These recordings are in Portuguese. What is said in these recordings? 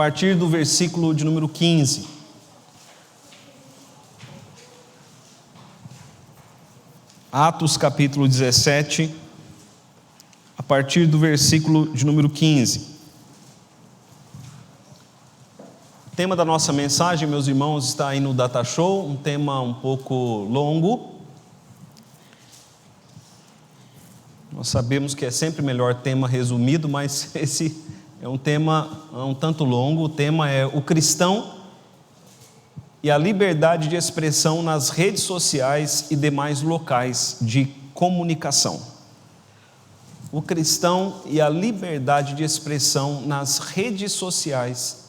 partir do versículo de número 15. Atos capítulo 17, a partir do versículo de número 15. O tema da nossa mensagem, meus irmãos, está aí no Data Show, um tema um pouco longo. Nós sabemos que é sempre melhor tema resumido, mas esse é um tema um tanto longo. O tema é o cristão e a liberdade de expressão nas redes sociais e demais locais de comunicação. O cristão e a liberdade de expressão nas redes sociais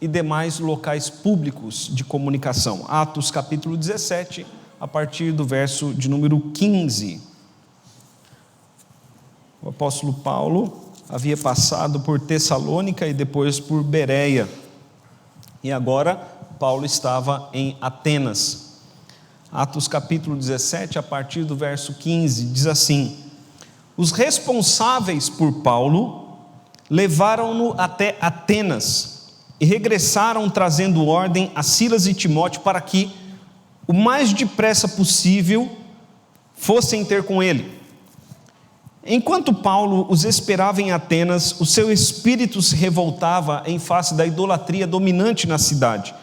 e demais locais públicos de comunicação. Atos capítulo 17, a partir do verso de número 15. O apóstolo Paulo havia passado por Tessalônica e depois por Bereia. E agora Paulo estava em Atenas. Atos capítulo 17, a partir do verso 15, diz assim: os responsáveis por Paulo levaram-no até Atenas e regressaram trazendo ordem a Silas e Timóteo para que, o mais depressa possível, fossem ter com ele. Enquanto Paulo os esperava em Atenas, o seu espírito se revoltava em face da idolatria dominante na cidade.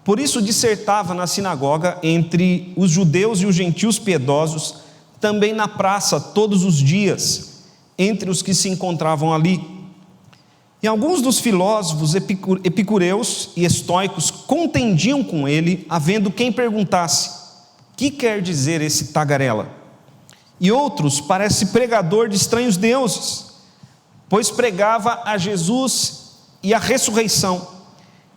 Por isso dissertava na sinagoga entre os judeus e os gentios piedosos, também na praça todos os dias, entre os que se encontravam ali. E alguns dos filósofos epicureus e estoicos contendiam com ele, havendo quem perguntasse: que quer dizer esse tagarela? E outros, parece pregador de estranhos deuses, pois pregava a Jesus e a ressurreição.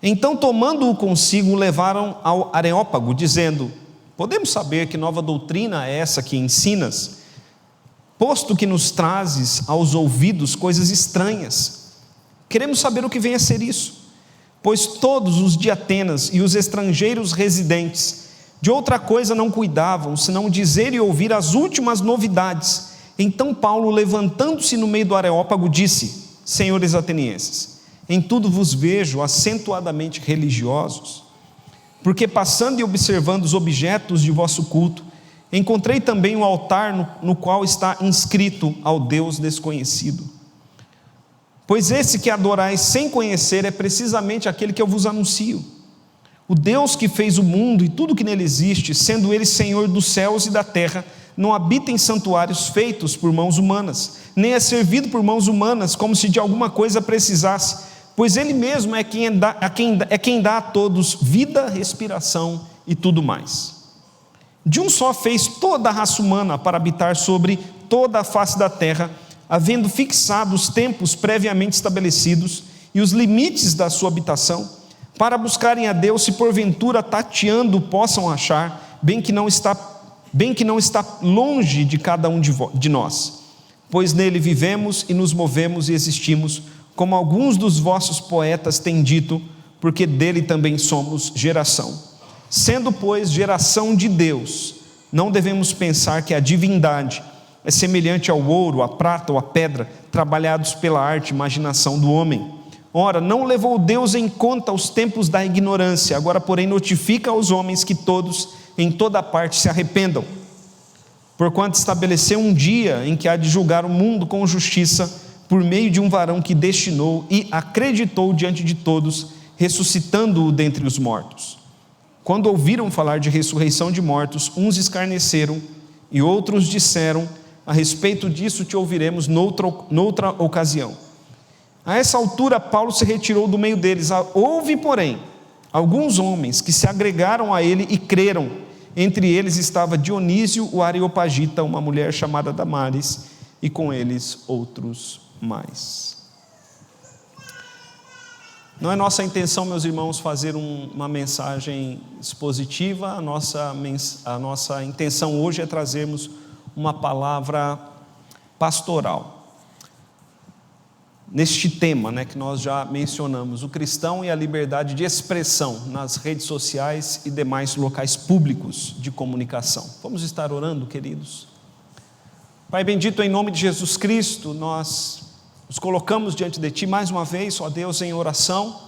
Então, tomando-o consigo, o levaram ao Areópago, dizendo: podemos saber que nova doutrina é essa que ensinas, posto que nos trazes aos ouvidos coisas estranhas? Queremos saber o que vem a ser isso, pois todos os de Atenas e os estrangeiros residentes de outra coisa não cuidavam, senão dizer e ouvir as últimas novidades. Então Paulo, levantando-se no meio do Areópago, disse: senhores atenienses, em tudo vos vejo acentuadamente religiosos, porque passando e observando os objetos de vosso culto, encontrei também um altar no qual está inscrito ao Deus desconhecido. Pois esse que adorais sem conhecer é precisamente aquele que eu vos anuncio. O Deus que fez o mundo e tudo que nele existe, sendo ele Senhor dos céus e da terra, não habita em santuários feitos por mãos humanas, nem é servido por mãos humanas como se de alguma coisa precisasse, pois ele mesmo é quem dá a todos vida, respiração e tudo mais. De um só fez toda a raça humana para habitar sobre toda a face da terra, havendo fixado os tempos previamente estabelecidos e os limites da sua habitação, para buscarem a Deus, se porventura tateando possam achar, bem que não está longe de cada um de nós, pois nele vivemos e nos movemos e existimos, como alguns dos vossos poetas têm dito, porque dele também somos geração. Sendo, pois, geração de Deus, não devemos pensar que a divindade é semelhante ao ouro, à prata ou à pedra, trabalhados pela arte e imaginação do homem. Ora, não levou Deus em conta os tempos da ignorância, agora porém notifica aos homens que todos, em toda parte, se arrependam. Porquanto estabeleceu um dia em que há de julgar o mundo com justiça, por meio de um varão que destinou e acreditou diante de todos, ressuscitando-o dentre os mortos. Quando ouviram falar de ressurreição de mortos, uns escarneceram e outros disseram: a respeito disso te ouviremos noutra ocasião. A essa altura Paulo se retirou do meio deles. Houve, porém, alguns homens que se agregaram a ele e creram. Entre eles estava Dionísio, o Areopagita, uma mulher chamada Damaris, e com eles outros mais. Não é nossa intenção, meus irmãos, fazer uma mensagem expositiva. A nossa intenção hoje é trazermos uma palavra pastoral neste tema, que nós já mencionamos: o cristão e a liberdade de expressão nas redes sociais e demais locais públicos de comunicação. Vamos estar orando, queridos? Pai bendito, em nome de Jesus Cristo, nós nos colocamos diante de Ti mais uma vez, ó Deus, em oração,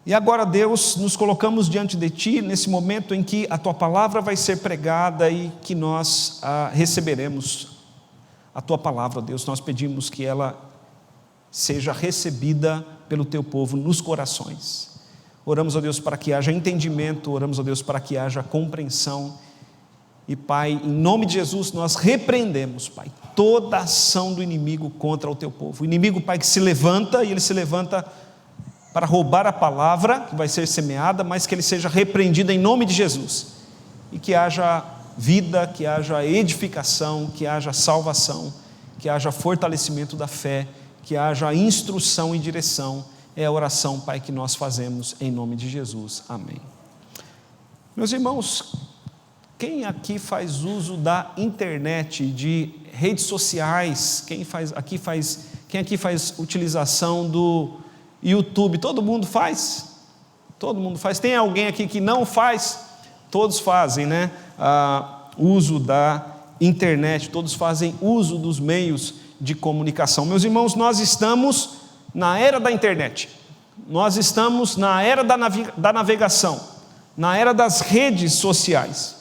E agora, Deus, nos colocamos diante de Ti, nesse momento em que a Tua palavra vai ser pregada e que nós receberemos a Tua palavra, Deus. Nós pedimos que ela seja recebida pelo Teu povo nos corações. Oramos a Deus para que haja entendimento, oramos a Deus para que haja compreensão. E Pai, em nome de Jesus, nós repreendemos, Pai, toda ação do inimigo contra o Teu povo. O inimigo, Pai, que se levanta, e ele se levanta para roubar a palavra que vai ser semeada, mas que ele seja repreendido em nome de Jesus, e que haja vida, que haja edificação, que haja salvação, que haja fortalecimento da fé, que haja instrução e direção. É a oração, Pai, que nós fazemos em nome de Jesus, amém. Meus irmãos, quem aqui faz uso da internet, de redes sociais? Quem aqui faz utilização do YouTube? Todo mundo faz? Todo mundo faz. Tem alguém aqui que não faz? Todos fazem, né? Uso da internet, todos fazem uso dos meios de comunicação. Meus irmãos, nós estamos na era da internet, nós estamos na era da navegação, na era das redes sociais.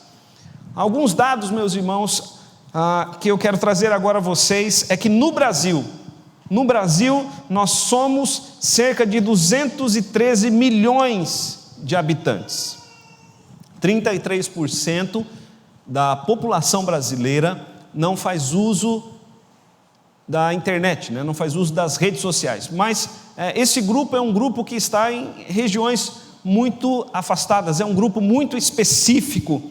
Alguns dados, meus irmãos, que eu quero trazer agora a vocês, é que no Brasil, nós somos cerca de 213 milhões de habitantes. 33% da população brasileira não faz uso da internet, né? Não faz uso das redes sociais. Mas esse grupo é um grupo que está em regiões muito afastadas, é um grupo muito específico,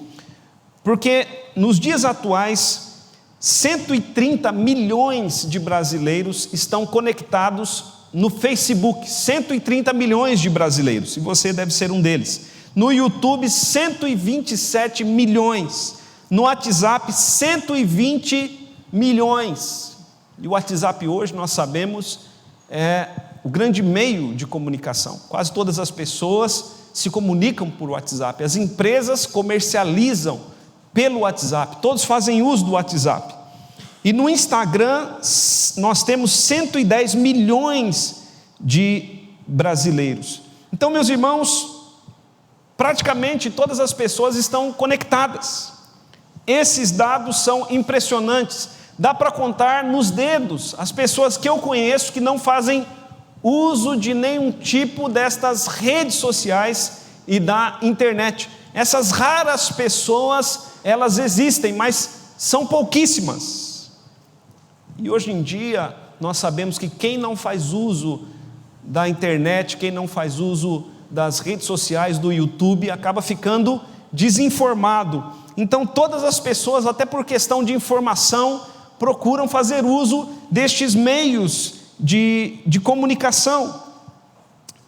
porque nos dias atuais, 130 milhões de brasileiros estão conectados no Facebook, 130 milhões de brasileiros, e você deve ser um deles. No YouTube, 127 milhões, no WhatsApp, 120 milhões, e o WhatsApp hoje, nós sabemos, é o grande meio de comunicação. Quase todas as pessoas se comunicam por WhatsApp, as empresas comercializam pelo WhatsApp, todos fazem uso do WhatsApp. E no Instagram, nós temos 110 milhões de brasileiros. Então, meus irmãos, praticamente todas as pessoas estão conectadas. Esses dados são impressionantes. Dá para contar nos dedos as pessoas que eu conheço que não fazem uso de nenhum tipo destas redes sociais e da internet. Essas raras pessoas, elas existem, mas são pouquíssimas. E hoje em dia, nós sabemos que quem não faz uso da internet, quem não faz uso das redes sociais, do YouTube, acaba ficando desinformado. Então, todas as pessoas, até por questão de informação, procuram fazer uso destes meios de comunicação.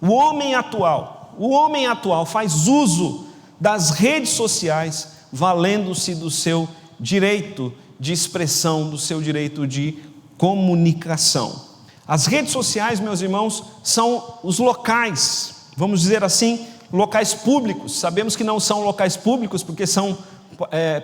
O homem atual faz uso das redes sociais, valendo-se do seu direito de expressão, do seu direito de comunicação. As redes sociais, meus irmãos, são os locais, vamos dizer assim, locais públicos. Sabemos que não são locais públicos, porque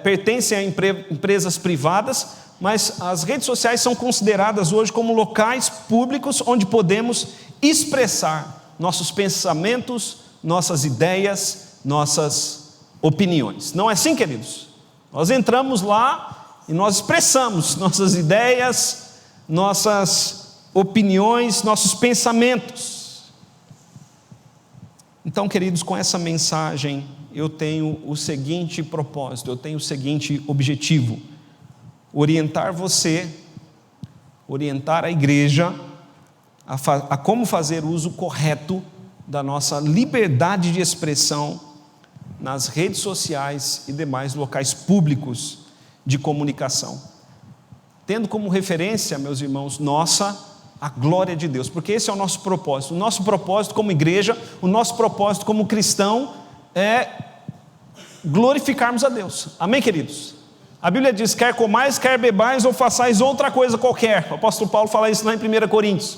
pertencem a empresas privadas, mas as redes sociais são consideradas hoje como locais públicos onde podemos expressar nossos pensamentos, nossas ideias, nossas opiniões. Não é assim, queridos? Nós entramos lá e nós expressamos nossas ideias, nossas opiniões, nossos pensamentos. Então, queridos, com essa mensagem eu tenho o seguinte propósito, eu tenho o seguinte objetivo: orientar você, orientar a igreja a como fazer uso correto da nossa liberdade de expressão nas redes sociais e demais locais públicos de comunicação, tendo como referência, meus irmãos, a glória de Deus, porque esse é o nosso propósito. O nosso propósito como igreja, o nosso propósito como cristão é glorificarmos a Deus. Amém, queridos? A Bíblia diz: quer comais, quer bebais ou façais outra coisa qualquer. O apóstolo Paulo fala isso lá em 1 Coríntios.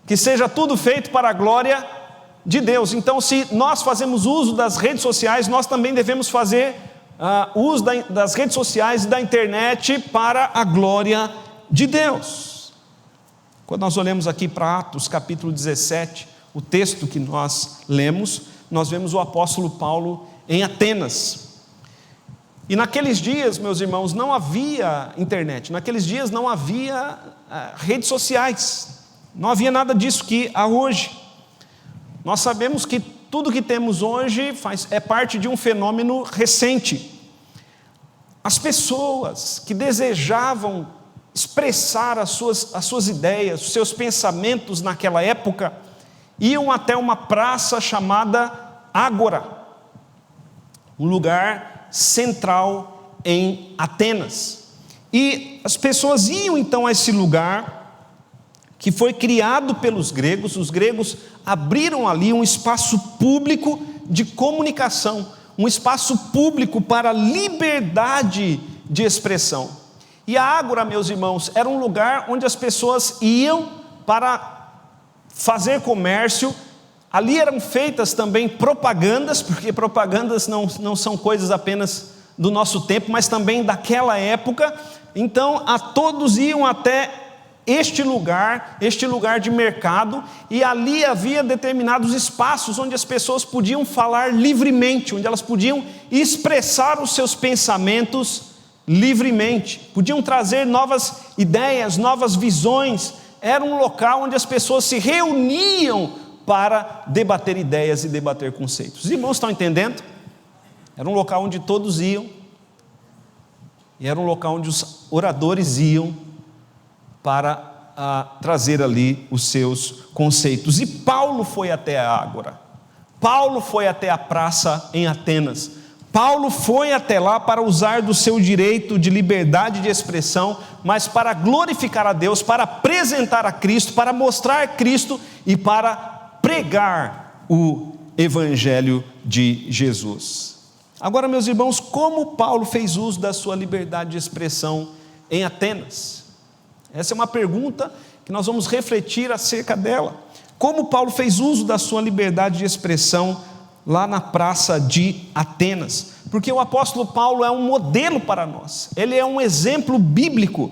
Que seja tudo feito para a glória de Deus. Então, se nós fazemos uso das redes sociais, nós também devemos fazer uso das redes sociais e da internet para a glória de Deus. Quando nós olhamos aqui para Atos capítulo 17, o texto que nós lemos, nós vemos o apóstolo Paulo em Atenas. E naqueles dias, meus irmãos, não havia internet, naqueles dias não havia redes sociais, não havia nada disso que há hoje. Nós sabemos que tudo que temos hoje é parte de um fenômeno recente. As pessoas que desejavam expressar as suas ideias, os seus pensamentos naquela época, iam até uma praça chamada Ágora, um lugar central em Atenas. E as pessoas iam então a esse lugar que foi criado pelos gregos. Os gregos abriram ali um espaço público de comunicação, um espaço público para a liberdade de expressão. E a Ágora, meus irmãos, era um lugar onde as pessoas iam para fazer comércio. Ali eram feitas também propagandas, porque propagandas não são coisas apenas do nosso tempo, mas também daquela época. Então, todos iam até este lugar de mercado, e ali havia determinados espaços onde as pessoas podiam falar livremente, onde elas podiam expressar os seus pensamentos livremente, podiam trazer novas ideias, novas visões. Era um local onde as pessoas se reuniam para debater ideias e debater conceitos. Os irmãos estão entendendo? Era um local onde todos iam, e era um local onde os oradores iam para trazer ali os seus conceitos. E Paulo foi até a Ágora, Paulo foi até a praça em Atenas, Paulo foi até lá para usar do seu direito de liberdade de expressão, mas para glorificar a Deus, para apresentar a Cristo, para mostrar Cristo e para pregar o Evangelho de Jesus. Agora, meus irmãos, como Paulo fez uso da sua liberdade de expressão em Atenas? Essa é uma pergunta que nós vamos refletir acerca dela. Como Paulo fez uso da sua liberdade de expressão lá na praça de Atenas? Porque o apóstolo Paulo é um modelo para nós, ele é um exemplo bíblico,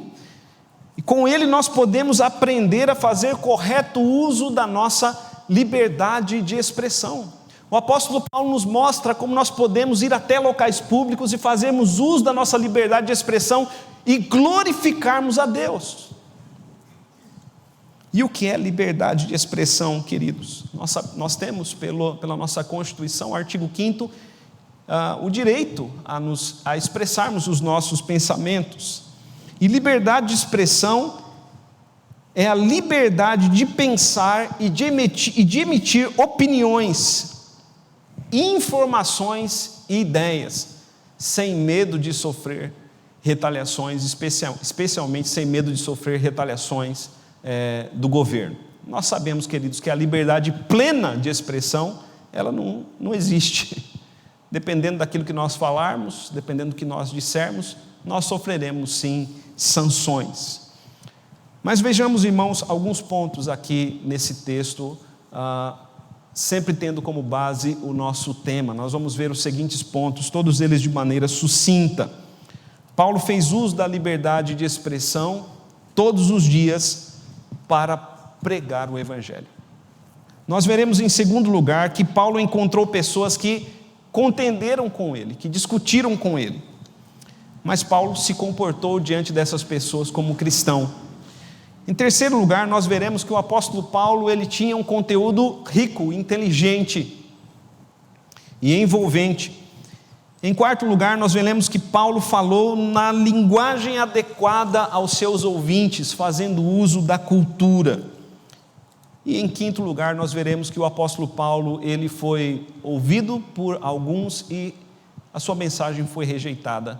e com ele nós podemos aprender a fazer correto uso da nossa liberdade de expressão. O apóstolo Paulo nos mostra como nós podemos ir até locais públicos e fazermos uso da nossa liberdade de expressão e glorificarmos a Deus. E o que é liberdade de expressão, queridos? Nós temos pela nossa Constituição, artigo 5º, o direito a expressarmos os nossos pensamentos. E liberdade de expressão é a liberdade de pensar e de emitir opiniões, informações e ideias, sem medo de sofrer retaliações, especialmente sem medo de sofrer retaliações do governo. Nós sabemos, queridos, que a liberdade plena de expressão, ela não existe. Dependendo daquilo que nós falarmos, dependendo do que nós dissermos, nós sofreremos sim sanções. Mas vejamos, irmãos, alguns pontos aqui nesse texto, sempre tendo como base o nosso tema. Nós vamos ver os seguintes pontos, todos eles de maneira sucinta. Paulo fez uso da liberdade de expressão todos os dias para pregar o Evangelho. Nós veremos em segundo lugar que Paulo encontrou pessoas que contenderam com ele, que discutiram com ele, mas Paulo se comportou diante dessas pessoas como cristão. Em terceiro lugar, nós veremos que o apóstolo Paulo, ele tinha um conteúdo rico, inteligente e envolvente. Em quarto lugar, nós veremos que Paulo falou na linguagem adequada aos seus ouvintes, fazendo uso da cultura. E em quinto lugar, nós veremos que o apóstolo Paulo, ele foi ouvido por alguns e a sua mensagem foi rejeitada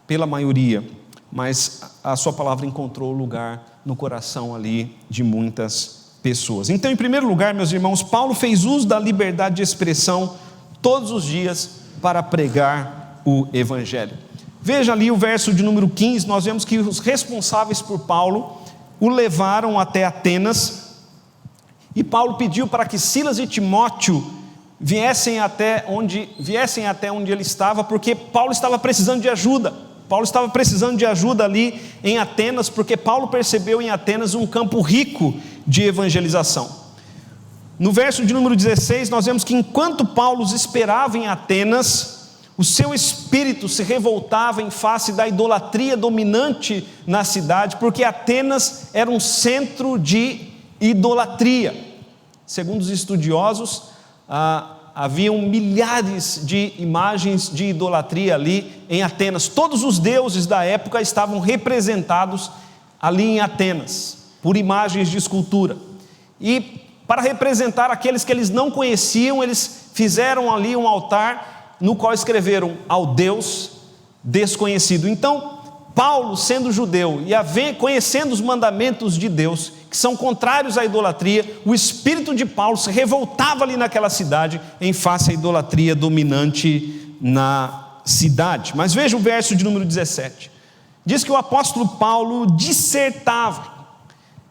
pela maioria, mas a sua palavra encontrou lugar no coração ali de muitas pessoas. Então, em primeiro lugar, meus irmãos, Paulo fez uso da liberdade de expressão todos os dias para pregar o Evangelho. Veja ali o verso de número 15, nós vemos que os responsáveis por Paulo o levaram até Atenas, e Paulo pediu para que Silas e Timóteo viessem até onde ele estava, porque Paulo estava precisando de ajuda. Paulo estava precisando de ajuda ali em Atenas, porque Paulo percebeu em Atenas um campo rico de evangelização. No verso de número 16, nós vemos que enquanto Paulo esperava em Atenas, o seu espírito se revoltava em face da idolatria dominante na cidade, porque Atenas era um centro de idolatria. Segundo os estudiosos, haviam milhares de imagens de idolatria ali em Atenas. Todos os deuses da época estavam representados ali em Atenas, por imagens de escultura. E para representar aqueles que eles não conheciam, eles fizeram ali um altar no qual escreveram ao Deus desconhecido. Então, Paulo, sendo judeu e conhecendo os mandamentos de Deus, que são contrários à idolatria, o espírito de Paulo se revoltava ali naquela cidade em face à idolatria dominante na cidade. Mas veja o verso de número 17. Diz que o apóstolo Paulo dissertava.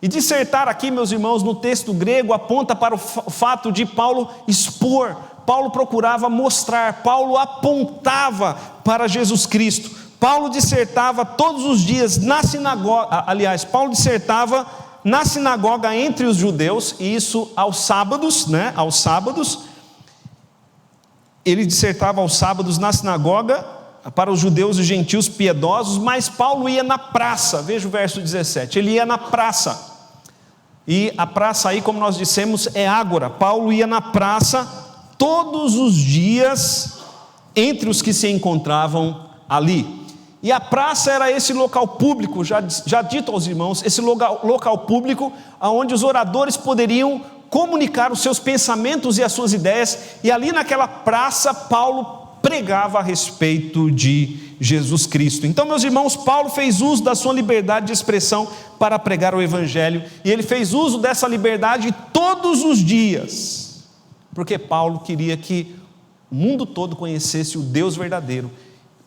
E dissertar aqui, meus irmãos, no texto grego aponta para o fato de Paulo expor. Paulo procurava mostrar, Paulo apontava para Jesus Cristo. Paulo dissertava todos os dias na sinagoga, Paulo dissertava na sinagoga entre os judeus, e isso aos sábados, aos sábados. Ele dissertava aos sábados na sinagoga para os judeus e gentios piedosos, mas Paulo ia na praça. Veja o verso 17, ele ia na praça. E a praça aí, como nós dissemos, é ágora. Paulo ia na praça todos os dias entre os que se encontravam ali. E a praça era esse local público, já dito aos irmãos, esse local público onde os oradores poderiam comunicar os seus pensamentos e as suas ideias. E ali naquela praça Paulo pregava a respeito de Jesus Cristo. Então, meus irmãos, Paulo fez uso da sua liberdade de expressão para pregar o Evangelho, e ele fez uso dessa liberdade todos os dias, porque Paulo queria que o mundo todo conhecesse o Deus verdadeiro.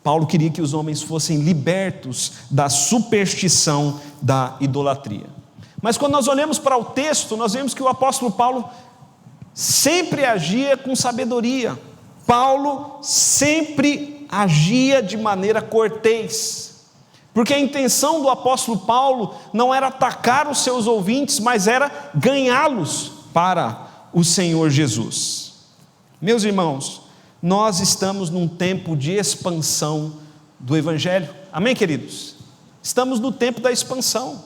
Paulo queria que os homens fossem libertos da superstição da idolatria. Mas quando nós olhamos para o texto, nós vemos que o apóstolo Paulo sempre agia com sabedoria. Paulo sempre agia de maneira cortês, porque a intenção do apóstolo Paulo não era atacar os seus ouvintes, mas era ganhá-los para o Senhor Jesus. Meus irmãos, nós estamos num tempo de expansão do Evangelho, amém, queridos? Estamos no tempo da expansão,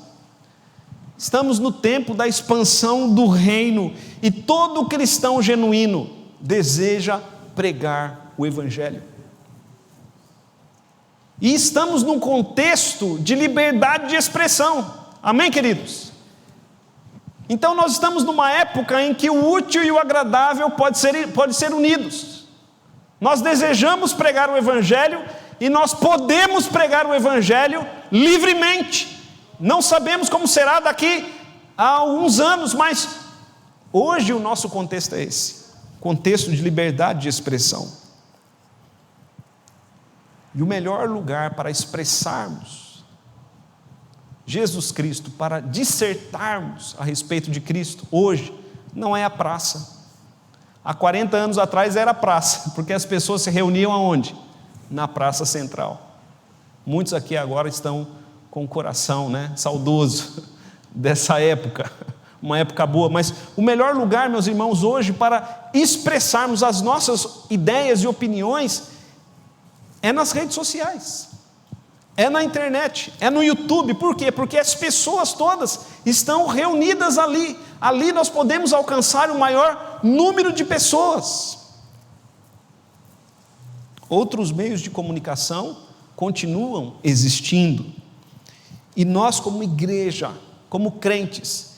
estamos no tempo da expansão do reino, e todo cristão genuíno deseja pregar o Evangelho. E estamos num contexto de liberdade de expressão, amém, queridos? Então nós estamos numa época em que o útil e o agradável pode ser unidos. Nós desejamos pregar o Evangelho e nós podemos pregar o Evangelho livremente. Não sabemos como será daqui a alguns anos, mas hoje o nosso contexto é esse, contexto de liberdade de expressão. E o melhor lugar para expressarmos Jesus Cristo, para dissertarmos a respeito de Cristo, hoje, não é a praça. Há 40 anos atrás era a praça, porque as pessoas se reuniam aonde? Na praça central. Muitos aqui agora estão com o coração, saudoso dessa época, uma época boa, mas o melhor lugar, meus irmãos, hoje para expressarmos as nossas ideias e opiniões é nas redes sociais, é na internet, é no YouTube. Por quê? Porque as pessoas todas estão reunidas ali. Ali nós podemos alcançar o maior número de pessoas. Outros meios de comunicação continuam existindo. E nós, como igreja, como crentes,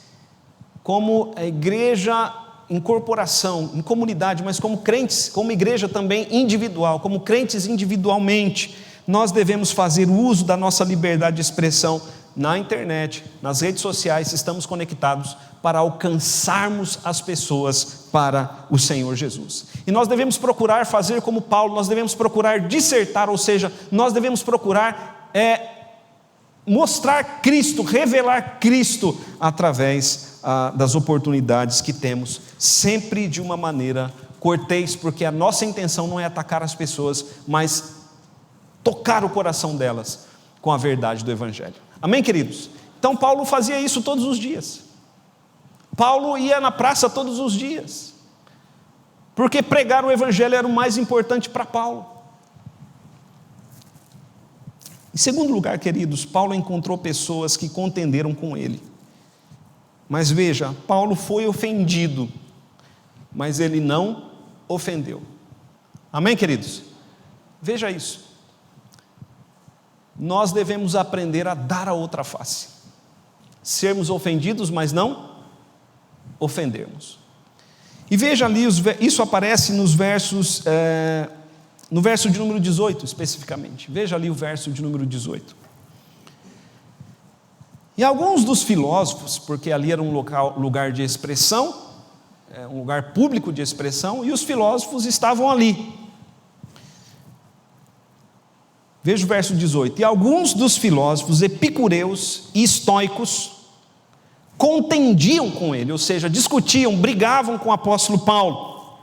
como a igreja em corporação, em comunidade, mas como crentes, como igreja também individual, como crentes individualmente, nós devemos fazer uso da nossa liberdade de expressão na internet, nas redes sociais, estamos conectados para alcançarmos as pessoas para o Senhor Jesus. E nós devemos procurar fazer como Paulo, nós devemos procurar dissertar, ou seja, nós devemos procurar mostrar Cristo, revelar Cristo através das oportunidades que temos, sempre de uma maneira cortês, porque a nossa intenção não é atacar as pessoas, mas tocar o coração delas com a verdade do Evangelho. Amém, queridos? Então Paulo fazia isso todos os dias. Paulo ia na praça todos os dias, porque pregar o evangelho era o mais importante para Paulo. Em segundo lugar, queridos, Paulo encontrou pessoas que contenderam com ele. Mas veja, Paulo foi ofendido, mas ele não ofendeu. Amém, queridos? Veja isso. Nós devemos aprender a dar a outra face. Sermos ofendidos, mas não ofendermos. E veja ali, isso aparece nos versos, no verso de número 18 especificamente. Veja ali o verso de número 18. E alguns dos filósofos, porque ali era um lugar de expressão, um lugar público de expressão, e os filósofos estavam ali. Veja o verso 18. E alguns dos filósofos epicureus e estoicos contendiam com ele, ou seja, discutiam, brigavam com o apóstolo Paulo,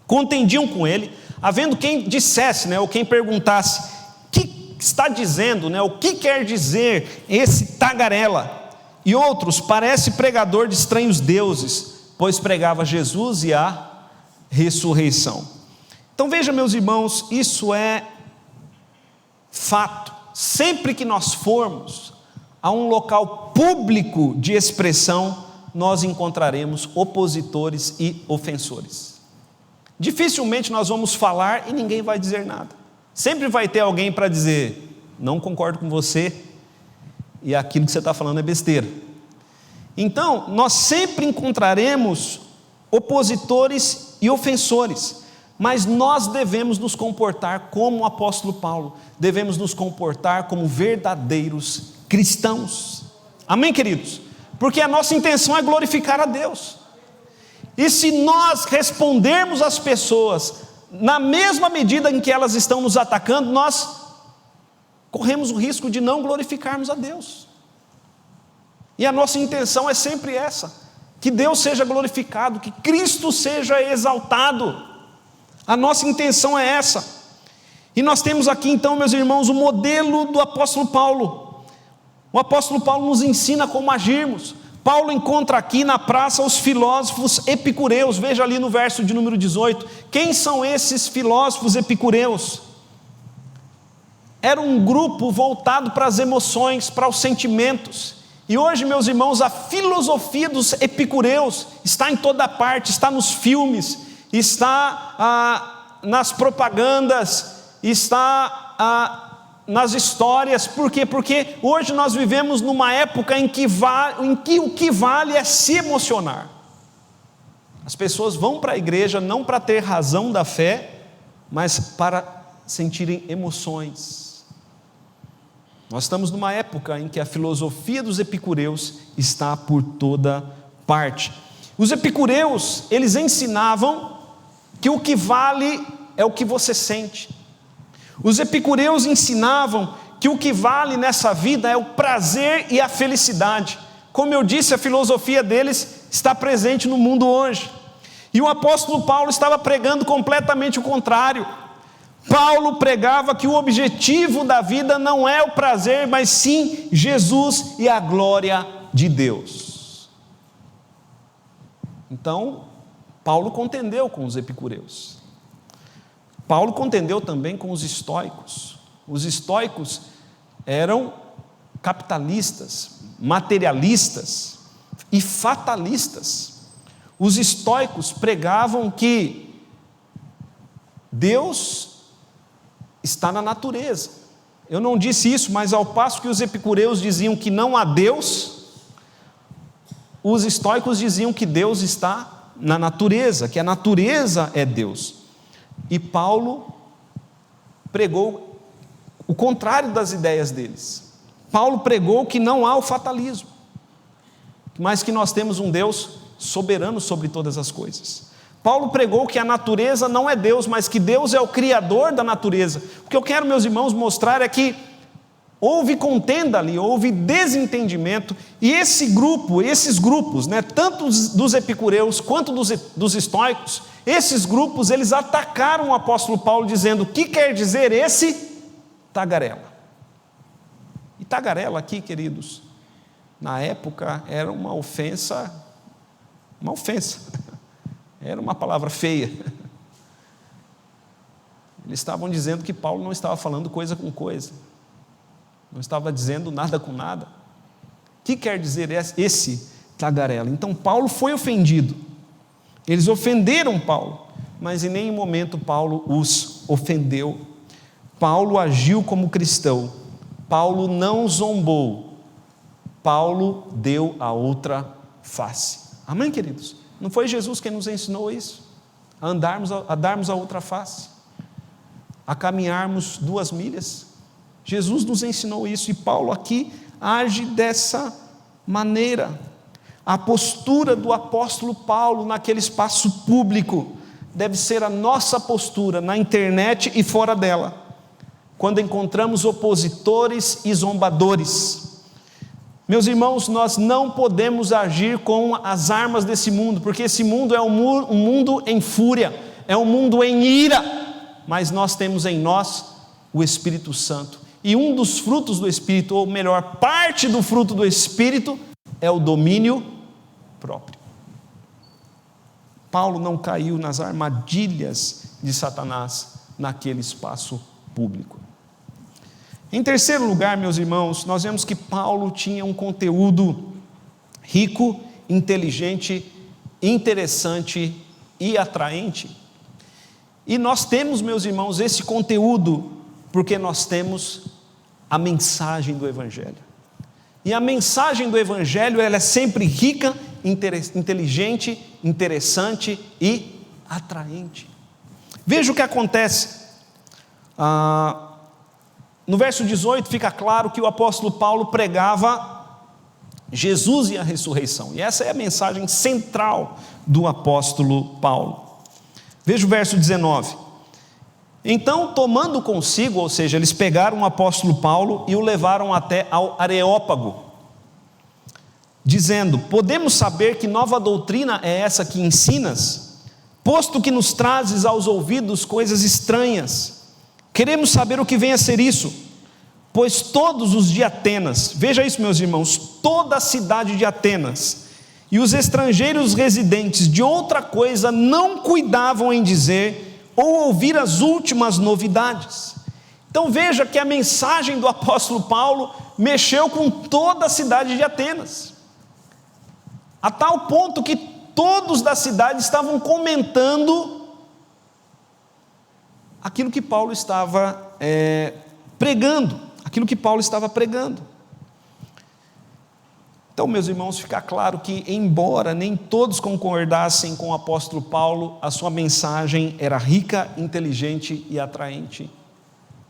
contendiam com ele, havendo quem dissesse, ou quem perguntasse: o que está dizendo, o que quer dizer esse tagarela? E outros: parece pregador de estranhos deuses, pois pregava Jesus e a ressurreição. Então veja, meus irmãos, isso é fato. Sempre que nós formos a um local público de expressão, nós encontraremos opositores e ofensores. Dificilmente nós vamos falar e ninguém vai dizer nada. Sempre vai ter alguém para dizer: não concordo com você, e aquilo que você está falando é besteira. Então, nós sempre encontraremos opositores e ofensores, mas nós devemos nos comportar como o apóstolo Paulo, devemos nos comportar como verdadeiros cristãos. Amém, queridos? Porque a nossa intenção é glorificar a Deus. E se nós respondermos às pessoas na mesma medida em que elas estão nos atacando, nós corremos o risco de não glorificarmos a Deus. E a nossa intenção é sempre essa: que Deus seja glorificado, que Cristo seja exaltado. A nossa intenção é essa. E nós temos aqui então, meus irmãos, o modelo do apóstolo Paulo. O apóstolo Paulo nos ensina como agirmos. Paulo encontra aqui na praça os filósofos epicureus. Veja ali no verso de número 18. Quem são esses filósofos epicureus? Era um grupo voltado para as emoções, para os sentimentos. E hoje, meus irmãos, a filosofia dos epicureus está em toda parte, está nos filmes, está nas propagandas, está nas histórias. Por quê? Porque hoje nós vivemos numa época em que o que vale é se emocionar. As pessoas vão para a igreja não para ter razão da fé, mas para sentirem emoções. Nós estamos numa época em que a filosofia dos epicureus está por toda parte. Os epicureus, eles ensinavam que o que vale é o que você sente. Os epicureus ensinavam que o que vale nessa vida é o prazer e a felicidade. Como eu disse, a filosofia deles está presente no mundo hoje. E o apóstolo Paulo estava pregando completamente o contrário. Paulo pregava que o objetivo da vida não é o prazer, mas sim Jesus e a glória de Deus. Então, Paulo contendeu com os epicureus. Paulo contendeu também com os estoicos. Os estoicos eram capitalistas, materialistas e fatalistas. Os estoicos pregavam que Deus está na natureza. Eu não disse isso, mas ao passo que os epicureus diziam que não há Deus, os estoicos diziam que Deus está na natureza, que a natureza é Deus. E Paulo pregou o contrário das ideias deles. Paulo pregou que não há o fatalismo, mas que nós temos um Deus soberano sobre todas as coisas. Paulo pregou que a natureza não é Deus, mas que Deus é o criador da natureza. O que eu quero, meus irmãos, mostrar é que houve contenda ali, houve desentendimento, e esses grupos, tanto dos epicureus quanto dos estoicos, esses grupos, eles atacaram o apóstolo Paulo dizendo: o que quer dizer esse tagarela? E tagarela aqui, queridos, na época era uma ofensa uma ofensa, era uma palavra feia. Eles estavam dizendo que Paulo não estava falando coisa com coisa, não estava dizendo nada com nada. O que quer dizer esse tagarela? Então Paulo foi ofendido, eles ofenderam Paulo, mas em nenhum momento Paulo os ofendeu. Paulo agiu como cristão, Paulo não zombou, Paulo deu a outra face. Amém, queridos? Não foi Jesus quem nos ensinou isso? A darmos a outra face, a caminharmos 2 milhas? Jesus nos ensinou isso, e Paulo aqui age dessa maneira. A postura do apóstolo Paulo naquele espaço público deve ser a nossa postura na internet e fora dela, quando encontramos opositores e zombadores. Meus irmãos, nós não podemos agir com as armas desse mundo, porque esse mundo é um mundo em fúria, é um mundo em ira, mas nós temos em nós o Espírito Santo, e um dos frutos do Espírito, ou melhor, parte do fruto do Espírito, é o domínio próprio. Paulo não caiu nas armadilhas de Satanás naquele espaço público. Em terceiro lugar, meus irmãos, nós vemos que Paulo tinha um conteúdo rico, inteligente, interessante e atraente. E nós temos, meus irmãos, esse conteúdo porque nós temos a mensagem do Evangelho. E a mensagem do Evangelho, ela é sempre rica, inteligente, interessante e atraente. Veja o que acontece. No verso 18 fica claro que o apóstolo Paulo pregava Jesus e a ressurreição, e essa é a mensagem central do apóstolo Paulo. Veja o verso 19. Então, tomando consigo, ou seja, eles pegaram o apóstolo Paulo e o levaram até ao Areópago, dizendo: podemos saber que nova doutrina é essa que ensinas, posto que nos trazes aos ouvidos coisas estranhas. Queremos saber o que vem a ser isso, pois todos os de Atenas, veja isso, meus irmãos, toda a cidade de Atenas e os estrangeiros residentes de outra coisa não cuidavam em dizer ou ouvir as últimas novidades. Então veja que a mensagem do apóstolo Paulo mexeu com toda a cidade de Atenas, a tal ponto que todos da cidade estavam comentando aquilo que Paulo estava pregando, Então, meus irmãos, fica claro que, embora nem todos concordassem com o apóstolo Paulo, a sua mensagem era rica, inteligente e atraente,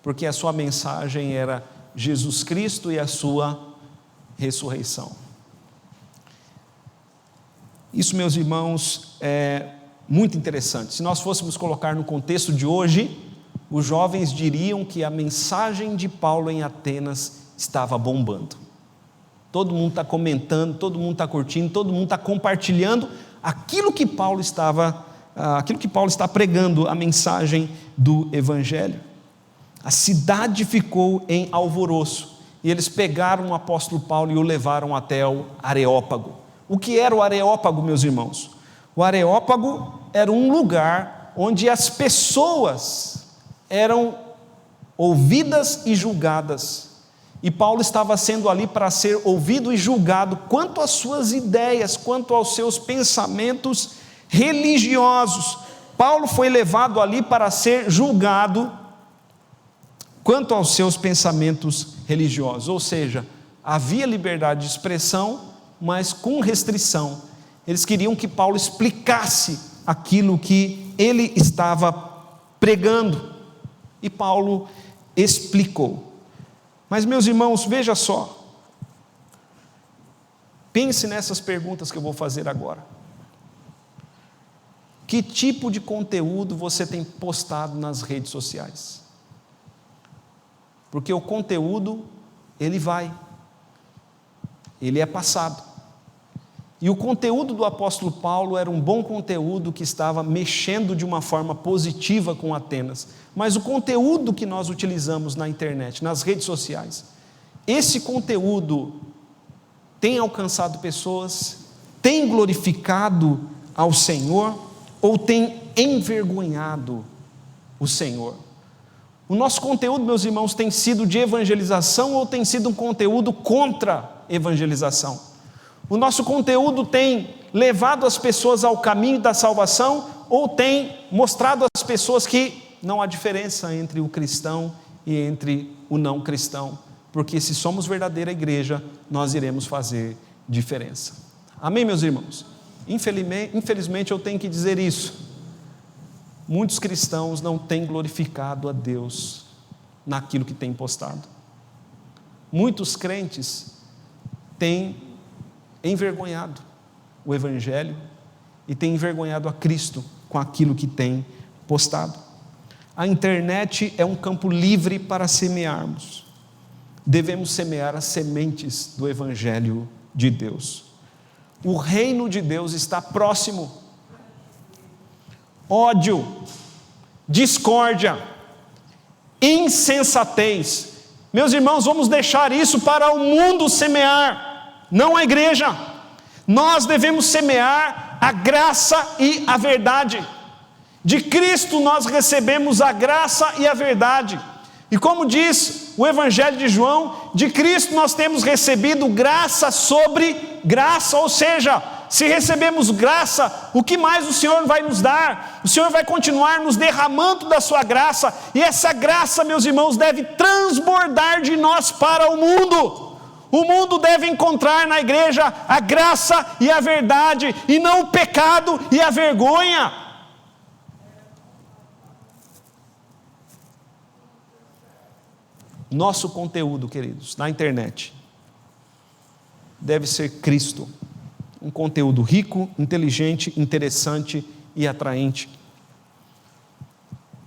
porque a sua mensagem era Jesus Cristo e a sua ressurreição. Isso, meus irmãos, é muito interessante. Se nós fôssemos colocar no contexto de hoje, os jovens diriam que a mensagem de Paulo em Atenas estava bombando. Todo mundo está comentando, todo mundo está curtindo, todo mundo está compartilhando aquilo que Paulo está pregando, a mensagem do Evangelho. A cidade ficou em alvoroço, e eles pegaram o apóstolo Paulo e o levaram até o Areópago. O que era o Areópago, meus irmãos? O Areópago era um lugar onde as pessoas eram ouvidas e julgadas, e Paulo estava sendo ali para ser ouvido e julgado quanto às suas ideias, quanto aos seus pensamentos religiosos. Paulo foi levado ali para ser julgado quanto aos seus pensamentos religiosos, ou seja, havia liberdade de expressão, mas com restrição. Eles queriam que Paulo explicasse aquilo que ele estava pregando, e Paulo explicou. Mas, meus irmãos, veja só, pense nessas perguntas que eu vou fazer agora. Que tipo de conteúdo você tem postado nas redes sociais? Porque o conteúdo, ele é passado. E o conteúdo do apóstolo Paulo era um bom conteúdo que estava mexendo de uma forma positiva com Atenas. Mas o conteúdo que nós utilizamos na internet, nas redes sociais, esse conteúdo tem alcançado pessoas, tem glorificado ao Senhor ou tem envergonhado o Senhor? O nosso conteúdo, meus irmãos, tem sido de evangelização ou tem sido um conteúdo contra evangelização? O nosso conteúdo tem levado as pessoas ao caminho da salvação ou tem mostrado às pessoas que não há diferença entre o cristão e entre o não cristão? Porque se somos verdadeira igreja, nós iremos fazer diferença. Amém, meus irmãos? Infelizmente eu tenho que dizer isso. Muitos cristãos não têm glorificado a Deus naquilo que têm postado. Muitos crentes têm envergonhado o Evangelho e têm envergonhado a Cristo com aquilo que têm postado. A internet é um campo livre para semearmos. Devemos semear as sementes do Evangelho de Deus. O reino de Deus está próximo. Ódio, discórdia, insensatez. Meus irmãos, vamos deixar isso para o mundo semear, não a igreja. Nós devemos semear a graça e a verdade. De Cristo nós recebemos a graça e a verdade. E como diz o Evangelho de João, de Cristo nós temos recebido graça sobre graça, ou seja, se recebemos graça, o que mais o Senhor vai nos dar? O Senhor vai continuar nos derramando da sua graça, e essa graça, meus irmãos, deve transbordar de nós para o mundo. O mundo deve encontrar na igreja a graça e a verdade, e não o pecado e a vergonha. Nosso conteúdo, queridos, na internet, deve ser Cristo. Um conteúdo rico, inteligente, interessante e atraente.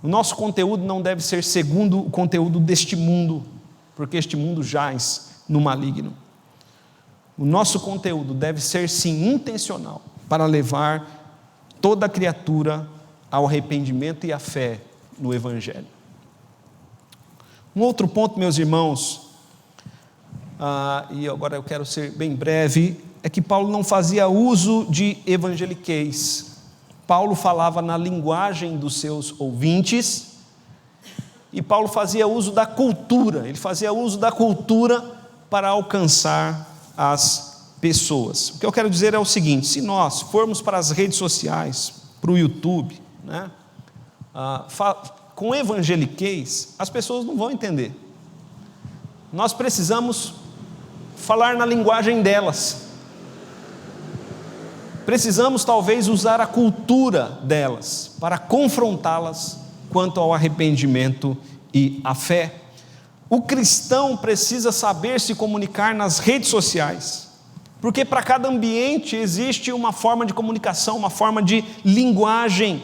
O nosso conteúdo não deve ser segundo o conteúdo deste mundo, porque este mundo jaz no maligno. O nosso conteúdo deve ser sim intencional, para levar toda criatura ao arrependimento e à fé no Evangelho. Um outro ponto, meus irmãos, e agora eu quero ser bem breve, é que Paulo não fazia uso de evangeliquez. Paulo falava na linguagem dos seus ouvintes, e Paulo fazia uso da cultura, ele fazia uso da cultura para alcançar as pessoas. O que eu quero dizer é o seguinte: se nós formos para as redes sociais, para o YouTube, né, com evangeliquez, as pessoas não vão entender. Nós precisamos falar na linguagem delas. Precisamos talvez usar a cultura delas para confrontá-las quanto ao arrependimento e à fé. O cristão precisa saber se comunicar nas redes sociais, porque para cada ambiente existe uma forma de comunicação, uma forma de linguagem,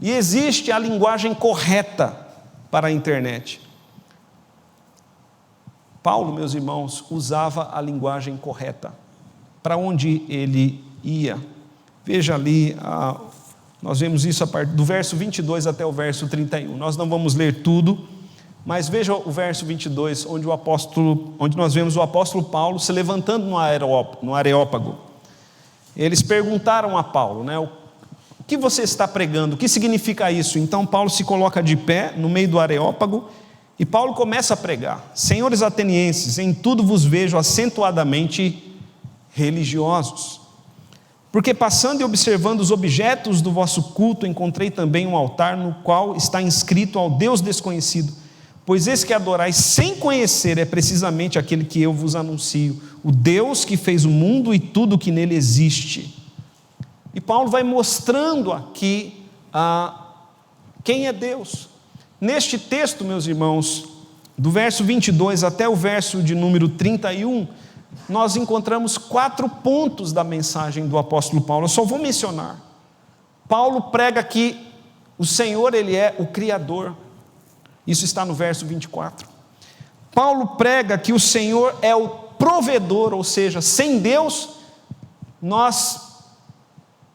e existe a linguagem correta para a internet. Paulo, meus irmãos, usava a linguagem correta para onde ele ia. Veja ali, nós vemos isso a partir do verso 22 até o verso 31. Nós não vamos ler tudo, mas veja o verso 22, onde nós vemos o apóstolo Paulo se levantando no Areópago. Eles perguntaram a Paulo, né, o que você está pregando? O que significa isso? Então Paulo se coloca de pé no meio do Areópago e Paulo começa a pregar: senhores atenienses, em tudo vos vejo acentuadamente religiosos, porque passando e observando os objetos do vosso culto, encontrei também um altar no qual está inscrito ao Deus desconhecido, pois esse que adorais sem conhecer é precisamente aquele que eu vos anuncio, o Deus que fez o mundo e tudo que nele existe. E Paulo vai mostrando aqui quem é Deus. Neste texto, meus irmãos, do verso 22 até o verso de número 31, nós encontramos 4 pontos da mensagem do apóstolo Paulo. Eu só vou mencionar. Paulo prega que o Senhor, Ele é o Criador. Isso está no verso 24. Paulo prega que o Senhor é o provedor, ou seja, sem Deus nós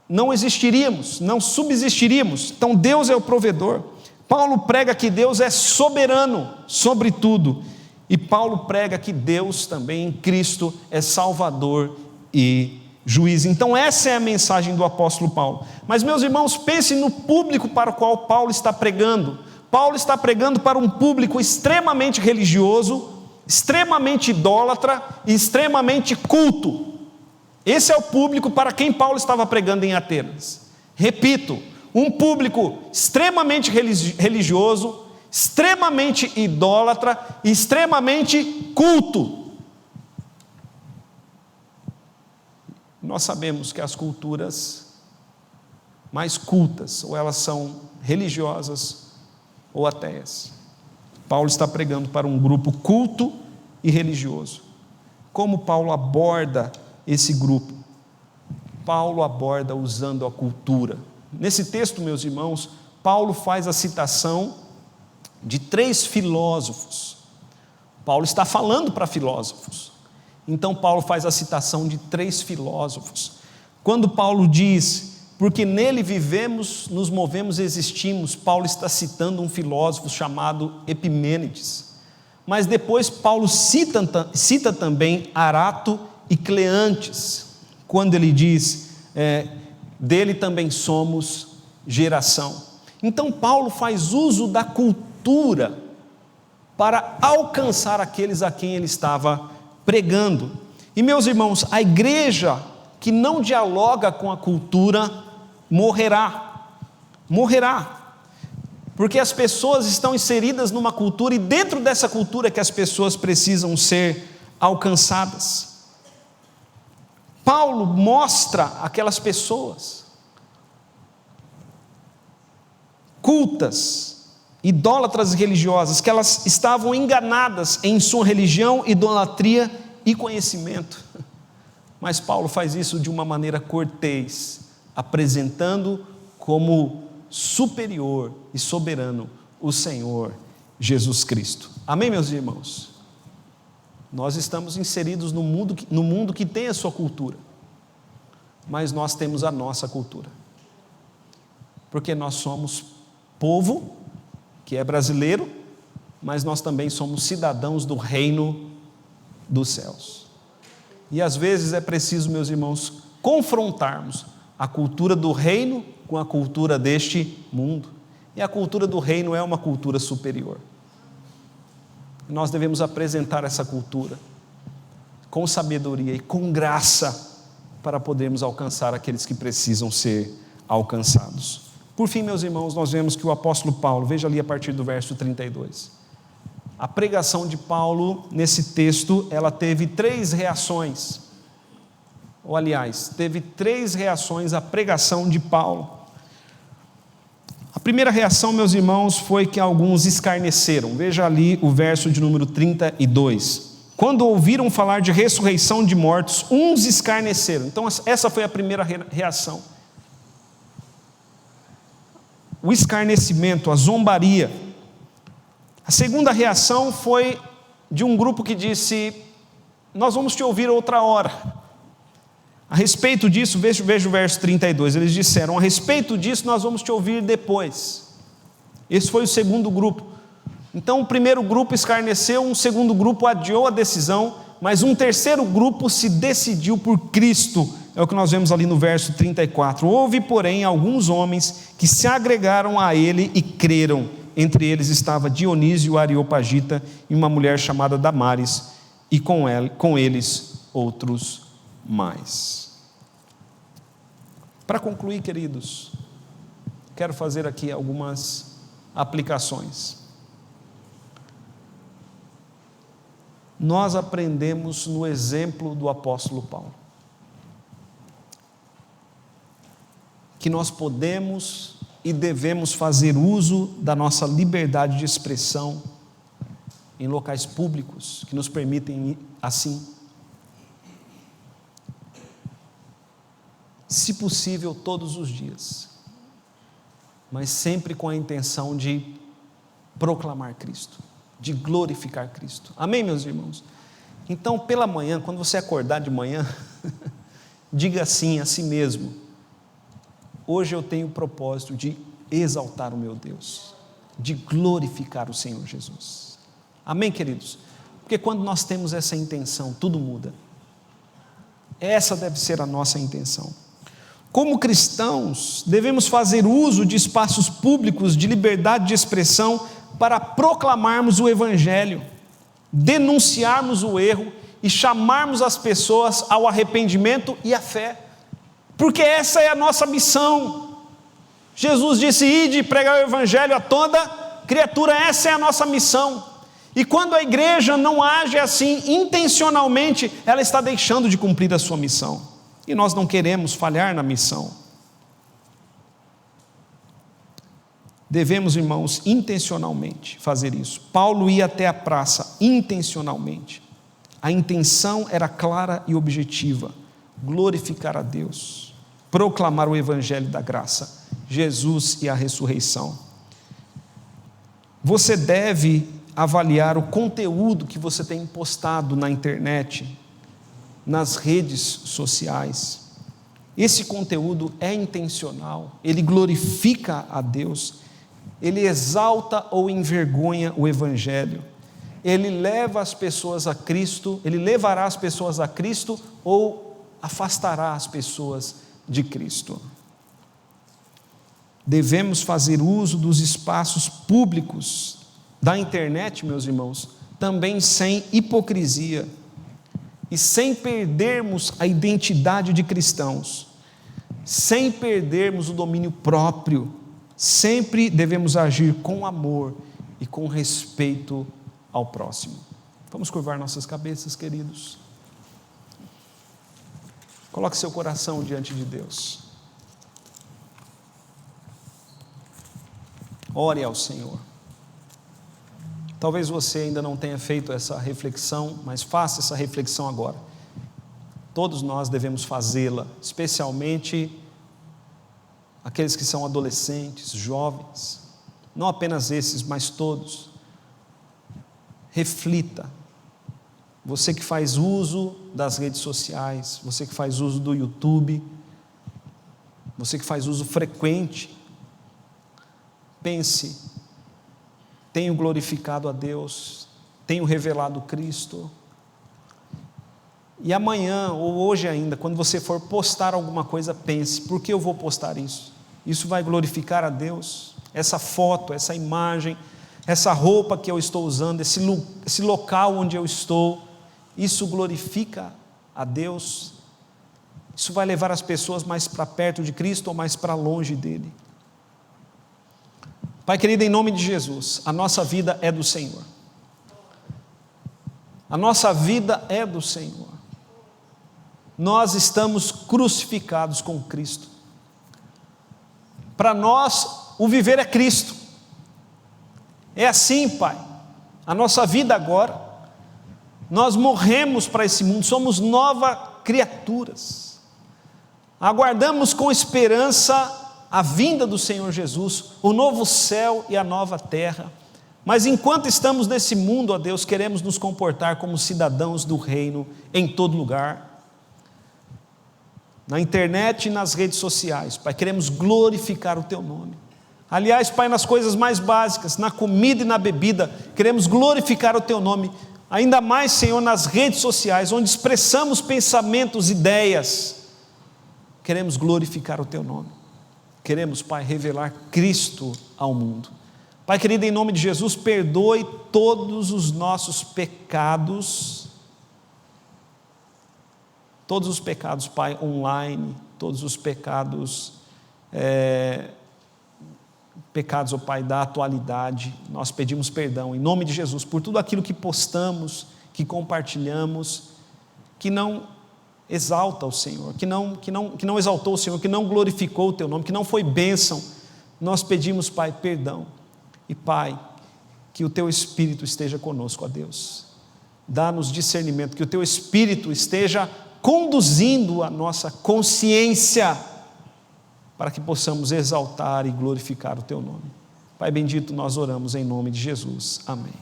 não existiríamos, não subsistiríamos. Então Deus é o provedor. Paulo prega que Deus é soberano sobre tudo. E Paulo prega que Deus também em Cristo é Salvador e juiz. Então essa é a mensagem do apóstolo Paulo. Mas, meus irmãos, pensem no público para o qual Paulo está pregando. Paulo está pregando para um público extremamente religioso, extremamente idólatra e extremamente culto. Esse é o público para quem Paulo estava pregando em Atenas. Repito, um público extremamente religioso, extremamente idólatra e extremamente culto. Nós sabemos que as culturas mais cultas, ou elas são religiosas ou ateias. Paulo está pregando para um grupo culto e religioso. Como Paulo aborda esse grupo? Paulo aborda usando a cultura. Nesse texto, meus irmãos, Paulo faz a citação de 3 filósofos. Paulo está falando para filósofos. Então Paulo faz a citação de 3 filósofos. Quando Paulo diz, porque nele vivemos, nos movemos e existimos, Paulo está citando um filósofo chamado Epimênides. Mas depois Paulo cita também Arato e Cleantes, quando ele diz, dele também somos geração. Então Paulo faz uso da cultura para alcançar aqueles a quem ele estava pregando. E, meus irmãos, a igreja que não dialoga com a cultura morrerá, porque as pessoas estão inseridas numa cultura, e dentro dessa cultura que as pessoas precisam ser alcançadas. Paulo mostra aquelas pessoas cultas, idólatras religiosas, que elas estavam enganadas em sua religião, idolatria e conhecimento. Mas Paulo faz isso de uma maneira cortês, apresentando como superior e soberano o Senhor Jesus Cristo. Amém, meus irmãos? Nós estamos inseridos no mundo que tem a sua cultura, mas nós temos a nossa cultura, porque nós somos povo que é brasileiro, mas nós também somos cidadãos do reino dos céus. E às vezes é preciso, meus irmãos, confrontarmos a cultura do reino com a cultura deste mundo. E a cultura do reino é uma cultura superior. Nós devemos apresentar essa cultura com sabedoria e com graça para podermos alcançar aqueles que precisam ser alcançados. Por fim, meus irmãos, nós vemos que o apóstolo Paulo, veja ali a partir do verso 32, a pregação de Paulo nesse texto, ela teve 3 reações, ou aliás, teve 3 reações à pregação de Paulo. A primeira reação, meus irmãos, foi que alguns escarneceram. Veja ali o verso de número 32. Quando ouviram falar de ressurreição de mortos, uns escarneceram. Então essa foi a primeira reação. O escarnecimento, a zombaria. A segunda reação foi de um grupo que disse: nós vamos te ouvir outra hora. A respeito disso, veja o verso 32, eles disseram: a respeito disso nós vamos te ouvir depois. Esse foi o segundo grupo. Então o primeiro grupo escarneceu, um segundo grupo adiou a decisão, mas um terceiro grupo se decidiu por Cristo. É o que nós vemos ali no verso 34. Houve, porém, alguns homens que se agregaram a ele e creram. Entre eles estava Dionísio Areopagita e uma mulher chamada Damares, e com eles outros mais. Para concluir, queridos, quero fazer aqui algumas aplicações. Nós aprendemos no exemplo do apóstolo Paulo que nós podemos e devemos fazer uso da nossa liberdade de expressão em locais públicos que nos permitem assim. Se possível, todos os dias, mas sempre com a intenção de proclamar Cristo, de glorificar Cristo. Amém, meus irmãos? Então, pela manhã, quando você acordar de manhã, diga assim a si mesmo: hoje eu tenho o propósito de exaltar o meu Deus, de glorificar o Senhor Jesus. Amém, queridos? Porque quando nós temos essa intenção, tudo muda. Essa deve ser a nossa intenção. Como cristãos, devemos fazer uso de espaços públicos de liberdade de expressão para proclamarmos o Evangelho, denunciarmos o erro e chamarmos as pessoas ao arrependimento e à fé, porque essa é a nossa missão. Jesus disse: ide pregar o Evangelho a toda criatura, essa é a nossa missão. E quando a igreja não age assim intencionalmente, ela está deixando de cumprir a sua missão. E nós não queremos falhar na missão. Devemos, irmãos, intencionalmente fazer isso. Paulo ia até a praça intencionalmente. A intenção era clara e objetiva: glorificar a Deus, proclamar o Evangelho da graça, Jesus e a ressurreição. Você deve avaliar o conteúdo que você tem postado na internet, nas redes sociais. Esse conteúdo é intencional, ele glorifica a Deus, ele exalta ou envergonha o Evangelho, ele leva as pessoas a Cristo, ele levará as pessoas a Cristo ou afastará as pessoas de Cristo. Devemos fazer uso dos espaços públicos da internet, meus irmãos, também sem hipocrisia e sem perdermos a identidade de cristãos, sem perdermos o domínio próprio. Sempre devemos agir com amor e com respeito ao próximo. Vamos curvar nossas cabeças, queridos. Coloque seu coração diante de Deus. Ore ao Senhor. Talvez você ainda não tenha feito essa reflexão, mas faça essa reflexão agora. Todos nós devemos fazê-la, especialmente aqueles que são adolescentes, jovens, não apenas esses, mas todos. Reflita. Você que faz uso das redes sociais, você que faz uso do YouTube, você que faz uso frequente, pense: tenho glorificado a Deus, tenho revelado Cristo? E amanhã, ou hoje ainda, quando você for postar alguma coisa, pense: por que eu vou postar isso? Isso vai glorificar a Deus? Essa foto, essa imagem, essa roupa que eu estou usando, esse local onde eu estou, isso glorifica a Deus? Isso vai levar as pessoas mais para perto de Cristo ou mais para longe dele? Pai querido, em nome de Jesus, a nossa vida é do Senhor. A nossa vida é do Senhor. Nós estamos crucificados com Cristo. Para nós, o viver é Cristo. É assim, Pai, a nossa vida agora. Nós morremos para esse mundo, somos novas criaturas. Aguardamos com esperança a vinda do Senhor Jesus, o novo céu e a nova terra. Mas enquanto estamos nesse mundo, ó Deus, queremos nos comportar como cidadãos do reino em todo lugar. Na internet e nas redes sociais, Pai, queremos glorificar o Teu nome. Aliás, Pai, nas coisas mais básicas, na comida e na bebida, queremos glorificar o Teu nome. Ainda mais, Senhor, nas redes sociais, onde expressamos pensamentos, ideias, queremos glorificar o Teu nome. Queremos, Pai, revelar Cristo ao mundo. Pai querido, em nome de Jesus, perdoe todos os nossos pecados, Pai, online, todos os pecados, ó Pai, da atualidade. Nós pedimos perdão, em nome de Jesus, por tudo aquilo que postamos, que compartilhamos, que não exalta o Senhor, que não exaltou o Senhor, que não glorificou o Teu nome, que não foi bênção. Nós pedimos, Pai, perdão. E Pai, que o Teu Espírito esteja conosco, ó Deus. Dá-nos discernimento, que o Teu Espírito esteja conduzindo a nossa consciência, para que possamos exaltar e glorificar o Teu nome. Pai bendito, nós oramos em nome de Jesus. Amém.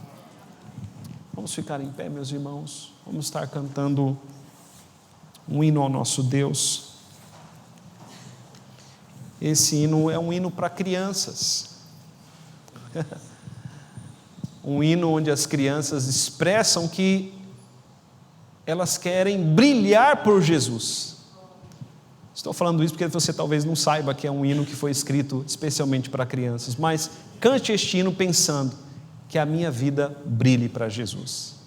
Vamos ficar em pé, meus irmãos. Vamos estar cantando um hino ao nosso Deus. Esse hino é um hino para crianças. Um hino onde as crianças expressam que elas querem brilhar por Jesus. Estou falando isso porque você talvez não saiba que é um hino que foi escrito especialmente para crianças, mas cante este hino pensando que a minha vida brilhe para Jesus.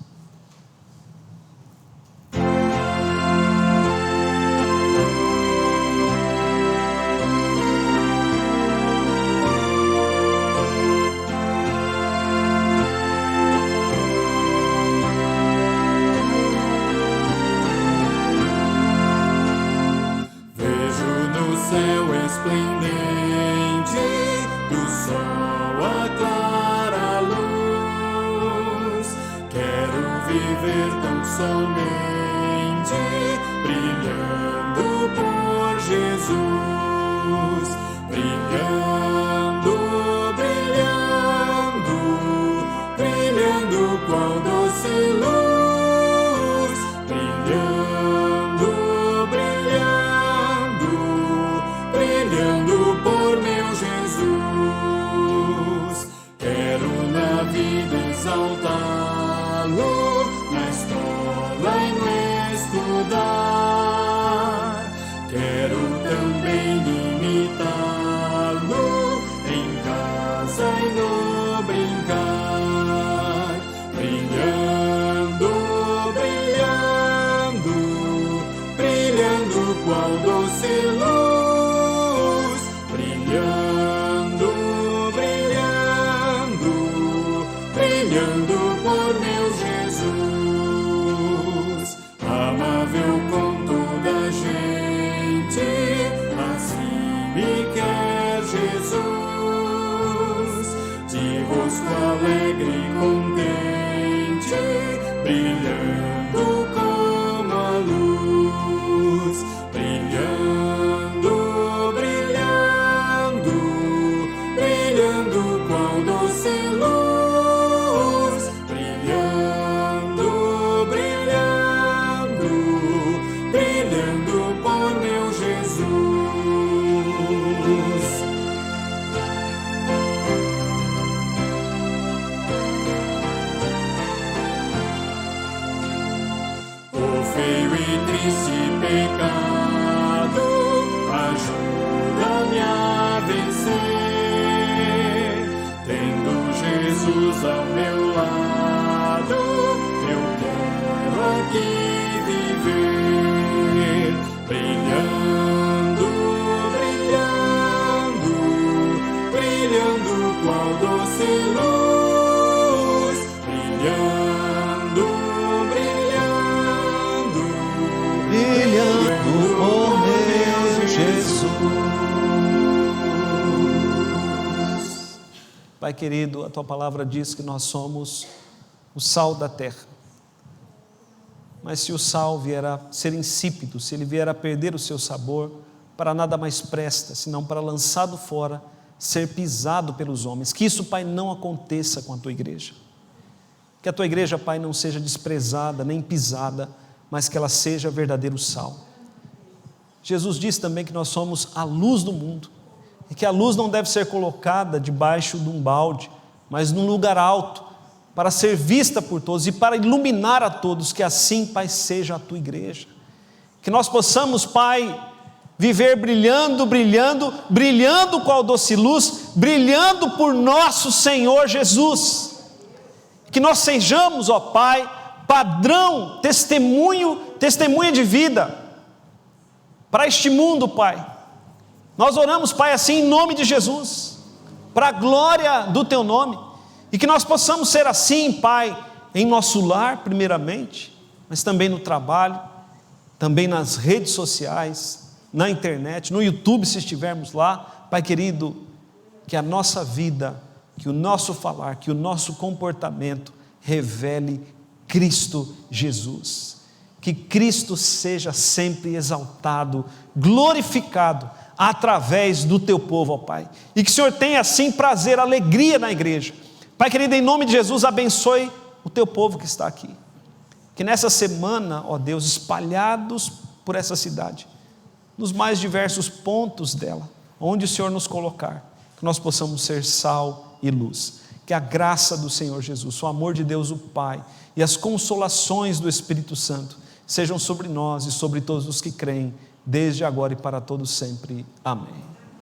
Pai querido, a Tua palavra diz que nós somos o sal da terra. Mas se o sal vier a ser insípido, se ele vier a perder o seu sabor, para nada mais presta, senão para lançado fora, ser pisado pelos homens. Que isso, Pai, não aconteça com a Tua igreja. Que a Tua igreja, Pai, não seja desprezada, nem pisada, mas que ela seja verdadeiro sal. Jesus disse também que nós somos a luz do mundo, e que a luz não deve ser colocada debaixo de um balde, mas num lugar alto, para ser vista por todos e para iluminar a todos. Que assim, Pai, seja a Tua igreja. Que nós possamos, Pai, viver brilhando, brilhando, brilhando com a doce luz, brilhando por nosso Senhor Jesus. Que nós sejamos, ó Pai, padrão, testemunha de vida para este mundo, Pai. Nós oramos, Pai, assim em nome de Jesus, para a glória do Teu nome, e que nós possamos ser assim, Pai, em nosso lar primeiramente, mas também no trabalho, também nas redes sociais, na internet, no YouTube se estivermos lá. Pai querido, que a nossa vida, que o nosso falar, que o nosso comportamento revele Cristo Jesus, que Cristo seja sempre exaltado, glorificado, através do Teu povo, ó Pai, e que o Senhor tenha assim prazer, alegria na igreja. Pai querido, em nome de Jesus, abençoe o Teu povo que está aqui, que nessa semana, ó Deus, espalhados por essa cidade, nos mais diversos pontos dela, onde o Senhor nos colocar, que nós possamos ser sal e luz. Que a graça do Senhor Jesus, o amor de Deus o Pai e as consolações do Espírito Santo sejam sobre nós e sobre todos os que creem, desde agora e para todos sempre. Amém.